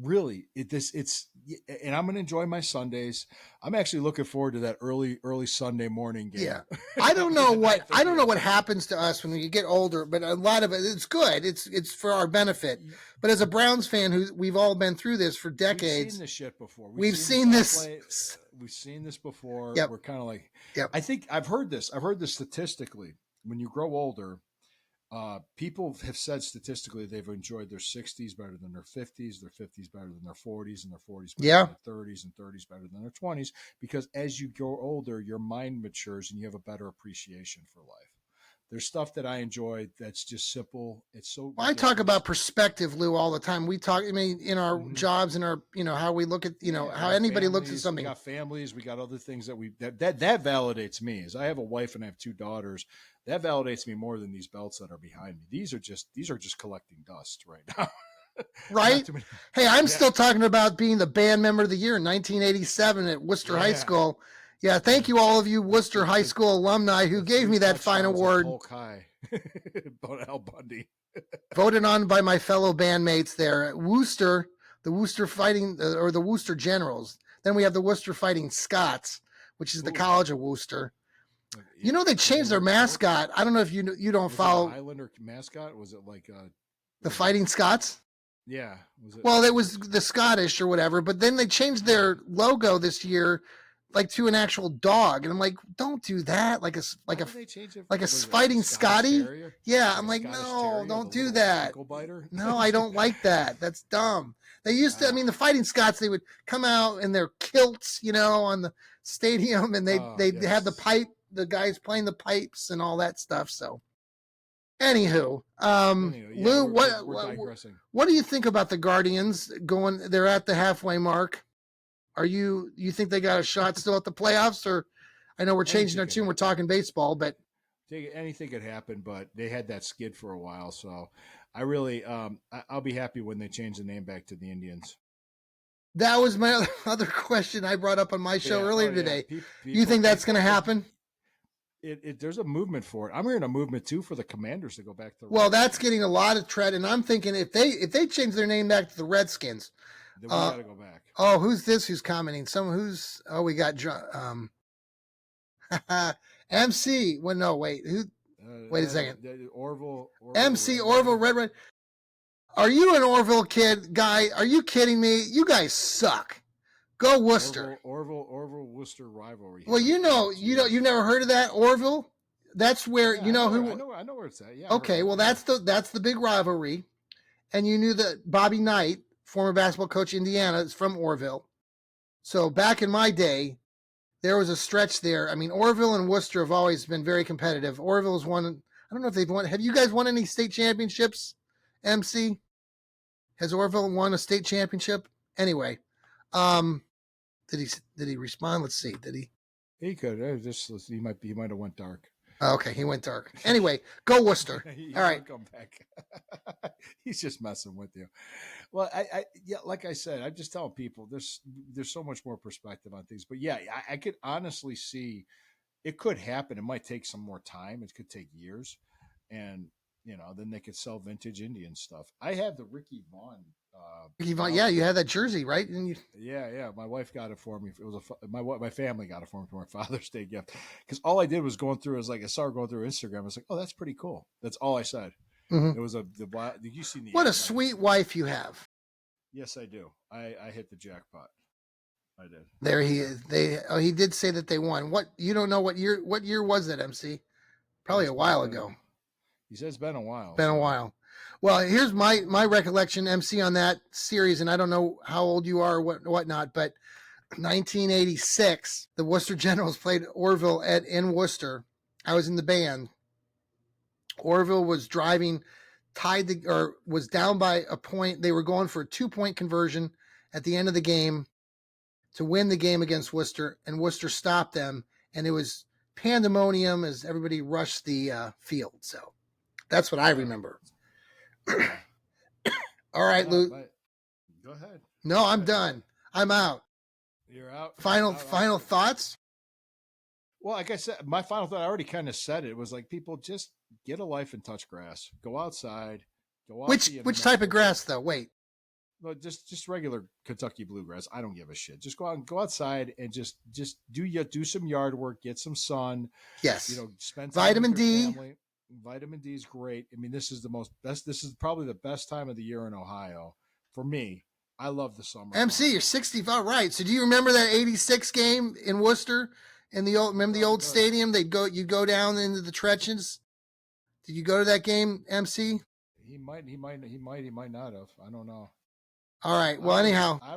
Speaker 2: Really, and I'm going to enjoy my Sundays. I'm actually looking forward to that early Sunday morning game.
Speaker 1: Yeah, I don't know what happens to us when we get older, but a lot of it's good. It's for our benefit. But as a Browns fan, we've all been through this for decades.
Speaker 2: We've seen this shit before.
Speaker 1: We've seen this.
Speaker 2: We've seen this before.
Speaker 1: Yep.
Speaker 2: We're kind of like.
Speaker 1: Yep.
Speaker 2: I think I've heard this statistically. When you grow older. People have said statistically they've enjoyed their 60s better than their 50s, their 50s better than their 40s, and their 40s better than their 30s, and 30s better than their 20s. Because as you grow older, your mind matures and you have a better appreciation for life. There's stuff that I enjoy that's just simple. It's so.
Speaker 1: Well, I talk about perspective, Lou, all the time. We talk. I mean, in our jobs, in our how we look at how anybody looks at something.
Speaker 2: We got families. We got other things that validates me. As I have a wife and I have 2 daughters. That validates me more than these belts that are behind me. These are just collecting dust right now.
Speaker 1: Right? Hey, I'm still talking about being the band member of the year in 1987 at Worcester High School. Yeah, thank you all of you Worcester High School alumni who gave me that fine award.
Speaker 2: Polk High. Al Bundy.
Speaker 1: Voted on by my fellow bandmates there at Worcester, the Worcester Fighting or the Worcester Generals. Then we have the Worcester Fighting Scots, which is the College of Worcester. They changed their mascot. I don't know if you don't follow.
Speaker 2: Was it Highlander mascot? Was it like
Speaker 1: the Fighting Scots?
Speaker 2: Yeah. Was it?
Speaker 1: Well, it was the Scottish or whatever, but then they changed their logo this year, like to an actual dog, and I'm like, don't do that. Like a fighting Scotty.
Speaker 2: Terrier?
Speaker 1: Yeah, I'm like, no, don't do that. No, I don't like that. That's dumb. They used to. I mean, the Fighting Scots. They would come out in their kilts, on the stadium, and they'd have the pipe. The guys playing the pipes and all that stuff. So, anywho, Lou, what do you think about the Guardians going? They're at the halfway mark. You think they got a shot still at the playoffs? Or I know we're changing our tune. We're talking baseball, but
Speaker 2: anything could happen. But they had that skid for a while, so I really, I'll be happy when they change the name back to the Indians.
Speaker 1: That was my other question I brought up on my show earlier today. You think that's going to happen?
Speaker 2: There's a movement for it. I'm hearing a movement too for the Commanders to go back to.
Speaker 1: Well, that's getting a lot of tread, and I'm thinking if they change their name back to the Redskins,
Speaker 2: then we got to go back.
Speaker 1: Oh, who's this? Who's commenting? We got MC. Well, no, wait. Who? Wait a second.
Speaker 2: Orville.
Speaker 1: MC Orville Red. Are you an Orville kid guy? Are you kidding me? You guys suck. Go Worcester.
Speaker 2: Orville Worcester rivalry.
Speaker 1: Well, you've never heard of that Orville? That's where
Speaker 2: I know where it's at. Yeah.
Speaker 1: Okay, well that's the big rivalry, and you knew that Bobby Knight, former basketball coach Indiana, is from Orville. So back in my day, there was a stretch there. I mean, Orville and Worcester have always been very competitive. Orville's won. I don't know if they've won. Have you guys won any state championships? MC, has Orville won a state championship? Anyway, did he respond? Let's see. Did he?
Speaker 2: He could. He might have went dark.
Speaker 1: Okay, he went dark. Anyway, go Worcester. All right,
Speaker 2: come back. He's just messing with you. Well, like I said, I'm just telling people there's so much more perspective on things. But yeah, I could honestly see it could happen. It might take some more time. It could take years, and then they could sell vintage Indian stuff. I have the Ricky Vaughn.
Speaker 1: Yeah, you had that jersey, right?
Speaker 2: Yeah. My wife got it for me. It was my family got it for me for my Father's Day gift. Because all I did was going through. I saw her going through Instagram. I was like, oh, that's pretty cool. That's all I said.
Speaker 1: Mm-hmm.
Speaker 2: It was Did you see the?
Speaker 1: What a sweet wife you have.
Speaker 2: Yes, I do. I hit the jackpot. I did.
Speaker 1: There he is. He did say that they won. What, you don't know what year? What year was that, MC? Probably a while ago.
Speaker 2: He says it's been a while.
Speaker 1: Been a while. Well, here's my recollection, MC, on that series, and I don't know how old you are or whatnot, but 1986, the Worcester Generals played Orville in Worcester. I was in the band. Orville was driving, was down by a point. They were going for a 2-point conversion at the end of the game to win the game against Worcester, and Worcester stopped them, and it was pandemonium as everybody rushed the field. So that's what I remember. All right, Lou.
Speaker 2: Go ahead.
Speaker 1: No, I'm done. I'm out.
Speaker 2: You're out.
Speaker 1: Final thoughts?
Speaker 2: Well, like I said, my final thought, I already kind of said it. It was like, people just get a life and touch grass. Go outside. Go out.
Speaker 1: Which type of grass, though? Wait.
Speaker 2: Well, just regular Kentucky bluegrass. I don't give a shit. Just go outside and just do some yard work, get some sun.
Speaker 1: Yes.
Speaker 2: Spend time
Speaker 1: vitamin
Speaker 2: with your
Speaker 1: D.
Speaker 2: family. Vitamin D is great. I mean, this is this is probably the best time of the year in Ohio for me. I love the summer.
Speaker 1: MC, you're 65, right? So do you remember that '86 game in Worcester? Remember the old stadium? You'd go down into the trenches. Did you go to that game, MC?
Speaker 2: He might not have. I don't know.
Speaker 1: All right. Well, anyhow,
Speaker 2: I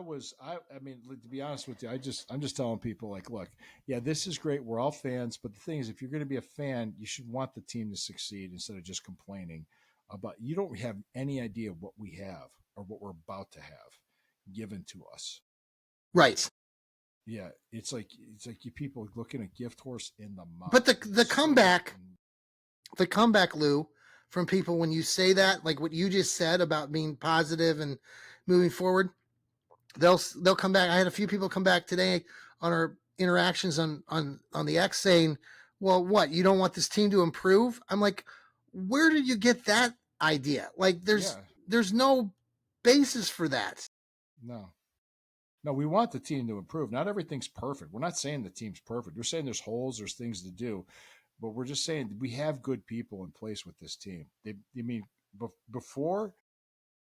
Speaker 2: mean, to be honest with you, I'm just telling people, like, look, yeah, this is great. We're all fans, but the thing is, if you're going to be a fan, you should want the team to succeed instead of just complaining about. You don't have any idea what we have or what we're about to have given to us.
Speaker 1: Right.
Speaker 2: Yeah, it's like you people looking a gift horse in the mouth.
Speaker 1: But the comeback, Lou, from people when you say that, like what you just said about being positive and moving forward, they'll come back. I had a few people come back today on our interactions on the X saying, well, what, you don't want this team to improve? I'm like, where did you get that idea? Like there's no basis for that.
Speaker 2: No, we want the team to improve. Not everything's perfect. We're not saying the team's perfect. We're saying there's holes, there's things to do, but we're just saying we have good people in place with this team. Before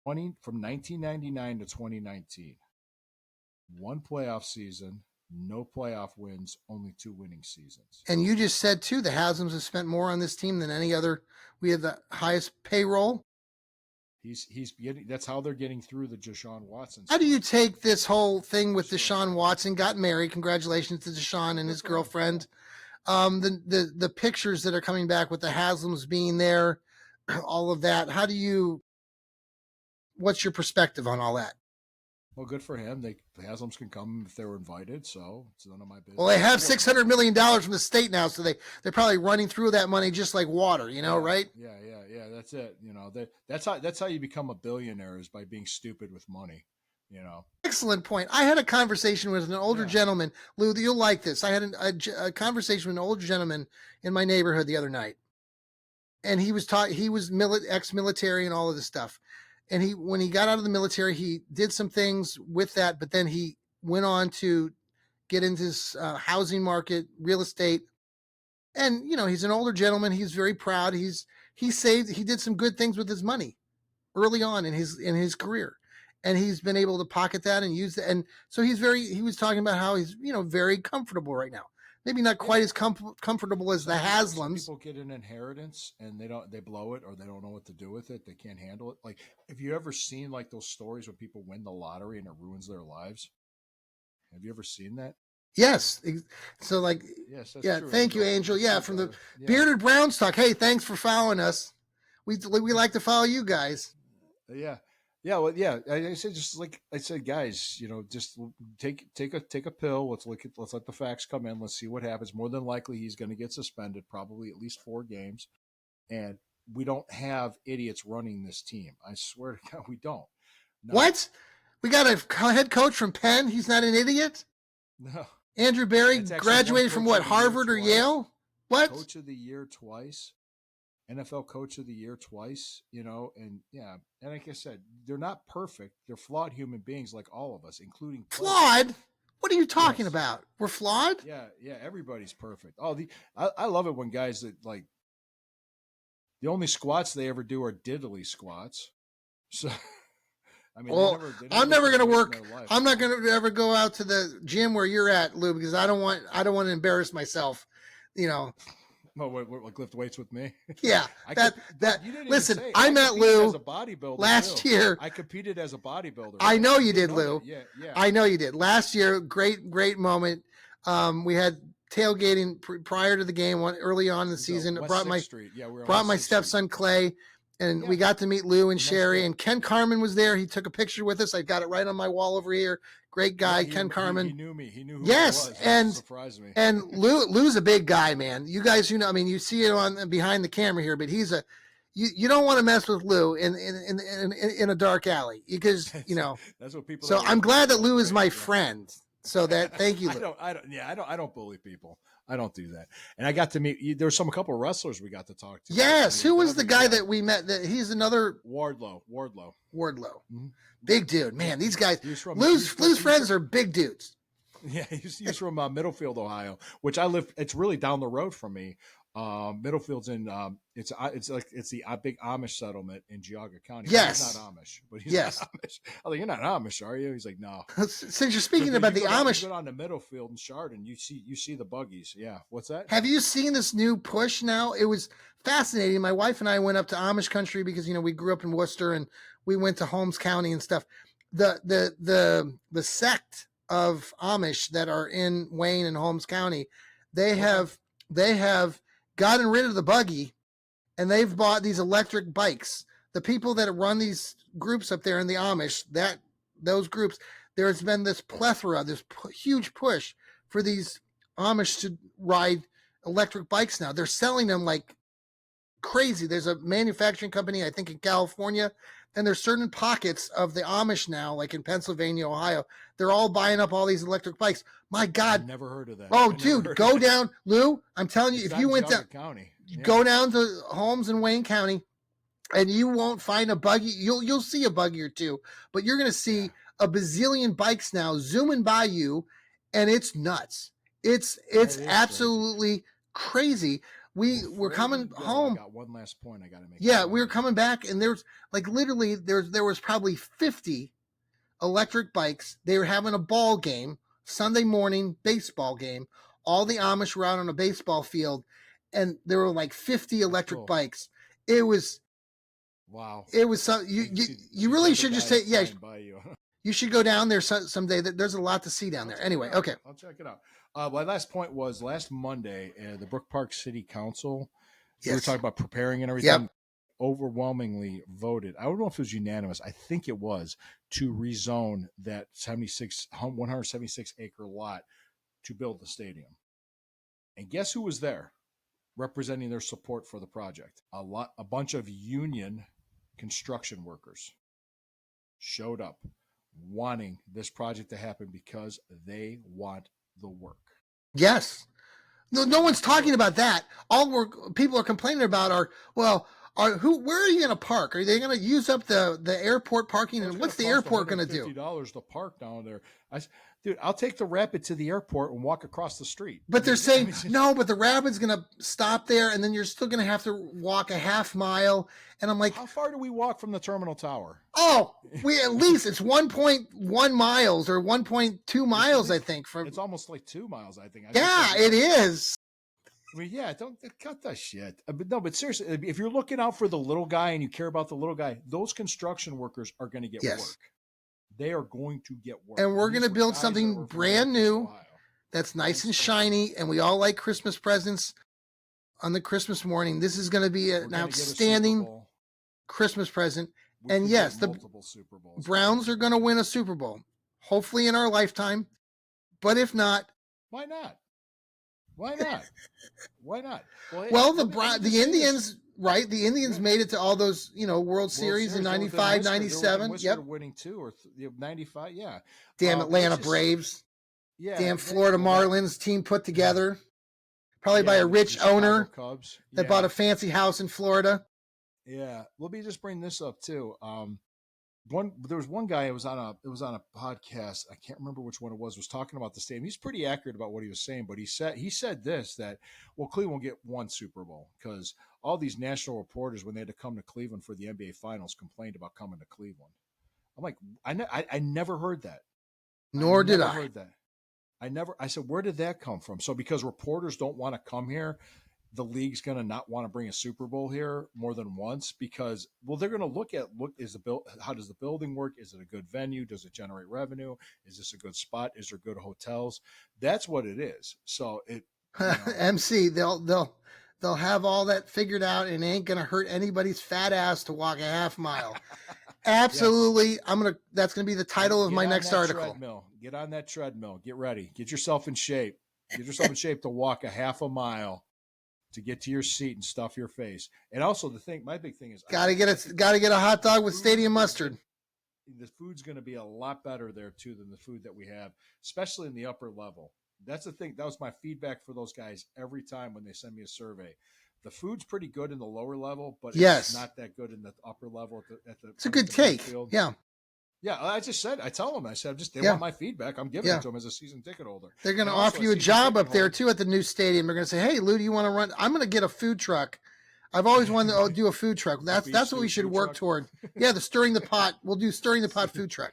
Speaker 2: from 1999 to 2019, one playoff season, no playoff wins, only 2 winning seasons.
Speaker 1: And you just said too, the Haslam's have spent more on this team than any other. We have the highest payroll.
Speaker 2: He's getting. That's how they're getting through the Deshaun Watson.
Speaker 1: How do you take this whole thing with Deshaun Watson? Got married. Congratulations to Deshaun and his girlfriend. The pictures that are coming back with the Haslams being there, all of that. What's your perspective on all that?
Speaker 2: Well, good for him. The Haslams can come if they were invited, so it's none of my business.
Speaker 1: Well, they have $600 million from the state now, so they're probably running through that money just like water, right?
Speaker 2: Yeah. That's it. That's how you become a billionaire, is by being stupid with money.
Speaker 1: Excellent point. I had a conversation with an older gentleman. Lou, you'll like this. I had a conversation with an older gentleman in my neighborhood the other night, and he was ex-military and all of this stuff. And when he got out of the military, he did some things with that, but then he went on to get into this housing market, real estate. And, he's an older gentleman. He's very proud. He did some good things with his money early on in his career. And he's been able to pocket that and use it. And so he was talking about how he's, very comfortable right now. Maybe not quite as comfortable as the Haslams.
Speaker 2: People get an inheritance and they blow it, or they don't know what to do with it. They can't handle it. Like, have you ever seen like those stories where people win the lottery and it ruins their lives? Have you ever seen that?
Speaker 1: Yes. So
Speaker 2: yes,
Speaker 1: true. Thank you, Angel. Yeah. From the Bearded Browns Talk. Hey, thanks for following us. We like to follow you guys.
Speaker 2: Yeah. Yeah, well, yeah. I said, just like I said, guys, just take a pill. Let's let the facts come in. Let's see what happens. More than likely, he's going to get suspended, probably at least 4 games. And we don't have idiots running this team. I swear to God, we don't.
Speaker 1: No. What? We got a head coach from Penn. He's not an idiot.
Speaker 2: No.
Speaker 1: Andrew Berry graduated from what? Harvard or Yale? What?
Speaker 2: Coach of the year twice. NFL Coach of the Year twice, and like I said, they're not perfect. They're flawed human beings like all of us, including
Speaker 1: flawed. What are you talking about? We're flawed?
Speaker 2: Yeah, everybody's perfect. I love it when guys that like the only squats they ever do are diddly squats. So I mean,
Speaker 1: Well,
Speaker 2: they
Speaker 1: I'm
Speaker 2: never
Speaker 1: never
Speaker 2: lifted
Speaker 1: going
Speaker 2: a
Speaker 1: to
Speaker 2: weight in
Speaker 1: work.
Speaker 2: their life.
Speaker 1: I'm not going to ever go out to the gym where you're at, Lou, because I don't want to embarrass myself. You know.
Speaker 2: Oh, like lift weights with me?
Speaker 1: Yeah,
Speaker 2: But you didn't even
Speaker 1: listen,
Speaker 2: say
Speaker 1: I
Speaker 2: I
Speaker 1: met
Speaker 2: competed as
Speaker 1: Lou
Speaker 2: a bodybuilder
Speaker 1: last
Speaker 2: too.
Speaker 1: year.
Speaker 2: I competed as a bodybuilder.
Speaker 1: I
Speaker 2: Right?
Speaker 1: know you did,
Speaker 2: Know
Speaker 1: Lou.
Speaker 2: that. Yeah.
Speaker 1: I know you did. Last year, great moment. We had tailgating prior to the game early on in the season.
Speaker 2: West
Speaker 1: Brought
Speaker 2: 6th
Speaker 1: my
Speaker 2: Street. Yeah, we were on
Speaker 1: brought
Speaker 2: West
Speaker 1: my
Speaker 2: 6th Street.
Speaker 1: stepson Clay, and we got to meet Lou and
Speaker 2: Nice
Speaker 1: Sherry,
Speaker 2: guy.
Speaker 1: and Ken Carmen was there. He took a picture with us. I got it right on my wall over here. Great guy, Ken Carmen.
Speaker 2: He knew me. He knew who
Speaker 1: yes,
Speaker 2: I was.
Speaker 1: and
Speaker 2: it surprised me.
Speaker 1: and Lou's a big guy, man. You guys, I mean, you see it on behind the camera here, but he's a you don't want to mess with Lou in a dark alley because
Speaker 2: that's what people.
Speaker 1: So I'm glad that Lou is my friend. So that thank you, Lou.
Speaker 2: I don't bully people. I don't do that. And I got to meet. There was a couple of wrestlers we got to talk to.
Speaker 1: Yes, who was the guy that we met? That he's another
Speaker 2: Wardlow.
Speaker 1: Mm-hmm. Big dude, man. These guys, Lou's friends are big dudes.
Speaker 2: Yeah, he's from Middlefield, Ohio, which I live. It's really down the road from me. Middlefield's in it's the big Amish settlement in Geauga County.
Speaker 1: Yes,
Speaker 2: he's not Amish, but he's not Amish. I was like, you're not Amish, are you? He's like, no.
Speaker 1: Since you're speaking about the Amish,
Speaker 2: you go down to Middlefield and Chardon, you see the buggies. Yeah, what's that?
Speaker 1: Have you seen this new push now? It was fascinating. My wife and I went up to Amish country because we grew up in Worcester and we went to Holmes County and stuff. The sect of Amish that are in Wayne and Holmes County, they have gotten rid of the buggy and they've bought these electric bikes. The people that run these groups up there in the Amish, those groups, there's been this plethora, this huge push for these Amish to ride electric bikes now. They're selling them like crazy. There's a manufacturing company, I think in California, and there's certain pockets of the Amish now, like in Pennsylvania, Ohio. They're all buying up all these electric bikes. My God.
Speaker 2: I've never heard of that.
Speaker 1: Oh, dude, go down. Lou, I'm telling you, if you went down, go down to Holmes and Wayne County, and you won't find a buggy. You'll see a buggy or two, but you're going to see a bazillion bikes now zooming by you, and it's nuts. It's absolutely crazy. We were coming home.
Speaker 2: I got one last point I got to make.
Speaker 1: Yeah, we were coming back, and there's like literally there was probably 50 electric bikes. They were having a ball game, Sunday morning baseball game. All the Amish were out on a baseball field, and there were like 50 electric bikes. It was
Speaker 2: wow.
Speaker 1: It was so you really should just say you should go down there someday. There's a lot to see down there. Anyway, okay.
Speaker 2: I'll check it out. My last point was last Monday, the Brook Park City Council, we were talking about preparing and everything. Yep. Overwhelmingly voted. I don't know if it was unanimous. I think it was to rezone that 176 acre lot to build the stadium. And guess who was there representing their support for the project? A bunch of union construction workers showed up wanting this project to happen because they want the work.
Speaker 1: Yes. No one's talking about that. All people are complaining about are, where are you going to park? Are they going to use up the airport parking? And what's the airport going to do?
Speaker 2: $50 to park down there. Dude, I'll take the Rapid to the airport and walk across the street.
Speaker 1: But they're saying, no, but the Rapid's going to stop there, and then you're still going to have to walk a half mile. And I'm like,
Speaker 2: how far do we walk from the terminal tower?
Speaker 1: Oh, at least it's 1.1 miles or 1.2 miles, I think.
Speaker 2: It's almost like 2 miles, I think.
Speaker 1: It is.
Speaker 2: I mean, yeah, don't cut that shit. But seriously, if you're looking out for the little guy and you care about the little guy, those construction workers are going to get work. They are going to get work.
Speaker 1: And we're going to build something brand new that's nice and shiny, and we all like Christmas presents on the Christmas morning. This is going to be an outstanding Christmas present. And yes, the Browns are going to win a Super Bowl, hopefully in our lifetime. But if not,
Speaker 2: why not? Why not? Why not?
Speaker 1: Well, the Indians, right? The Indians made it to all those, World Series in 95, 97.
Speaker 2: Yep. Winning 2 or 95. Yeah.
Speaker 1: Damn Atlanta Braves. Yeah. Damn Florida Marlins team put together. Probably by a rich owner that bought a fancy house in Florida.
Speaker 2: Yeah. Let me just bring this up too. There was one guy. It was on a podcast. I can't remember which one it was talking about the stadium. He's pretty accurate about what he was saying, but he said this, that Cleveland will get one Super Bowl because all these national reporters, when they had to come to Cleveland for the NBA Finals, complained about coming to Cleveland. I'm like, I never heard that.
Speaker 1: Nor did I.
Speaker 2: Heard that. I said, where did that come from? So because reporters don't want to come here, the league's going to not want to bring a Super Bowl here more than once because, well, they're going to look, how does the building work? Is it a good venue? Does it generate revenue? Is this a good spot? Is there good hotels? That's what it is. So it,
Speaker 1: MC, they'll have all that figured out and it ain't going to hurt anybody's fat ass to walk a half mile. Absolutely. Yes. That's going to be the title of my next article.
Speaker 2: Treadmill. Get on that treadmill. Get ready. Get yourself in shape. Get yourself in shape to walk a half a mile to get to your seat and stuff your face. And also my big thing is
Speaker 1: got to get a hot dog with stadium mustard.
Speaker 2: The food's going to be a lot better there too than the food that we have, especially in the upper level. That's the thing. That was my feedback for those guys every time when they send me a survey. The food's pretty good in the lower level, but it's not that good in the upper level.
Speaker 1: It's a good take. Field. Yeah.
Speaker 2: Yeah, I tell them, they want my feedback. I'm giving it to them as a season ticket holder.
Speaker 1: They're going to offer you a job up there too at the new stadium. They're going to say, hey, Lou, do you want to run? I'm going to get a food truck. I've always wanted to do a food truck. That's what we should work toward. Yeah, the stirring the pot. We'll do stirring the pot food truck.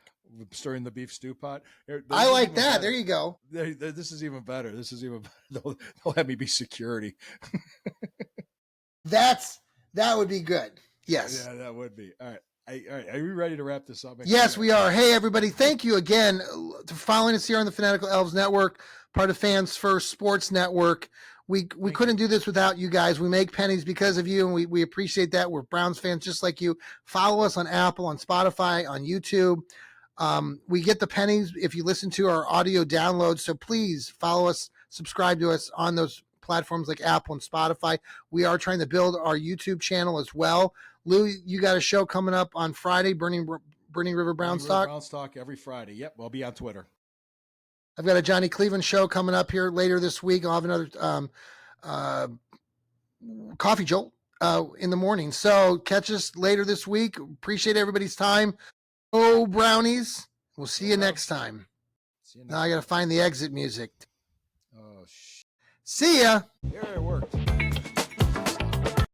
Speaker 2: Stirring the beef stew pot.
Speaker 1: I like that. There you go.
Speaker 2: This is even better. They'll have me be security.
Speaker 1: That would be good. Yes.
Speaker 2: Yeah, that would be. All right. All right. Are you ready to wrap this up?
Speaker 1: Yes, we are. Hey, everybody. Thank you again for following us here on the Fanatical Elves Network, part of Fans First Sports Network. We couldn't do this without you guys. We make pennies because of you, and we appreciate that. We're Browns fans just like you. Follow us on Apple, on Spotify, on YouTube. We get the pennies if you listen to our audio downloads. So please follow us, subscribe to us on those platforms like Apple and Spotify. We are trying to build our YouTube channel as well. Lou, you got a show coming up on Friday, Burning River Browns Talk.
Speaker 2: Browns Talk every Friday. Yep, we'll be on Twitter.
Speaker 1: I've got a Johnny Cleveland show coming up here later this week. I'll have another Coffee Jolt in the morning. So catch us later this week. Appreciate everybody's time. Oh, Brownies. We'll see you next time. Now I got to find the exit music.
Speaker 2: Oh, shit.
Speaker 1: See ya.
Speaker 2: There it worked.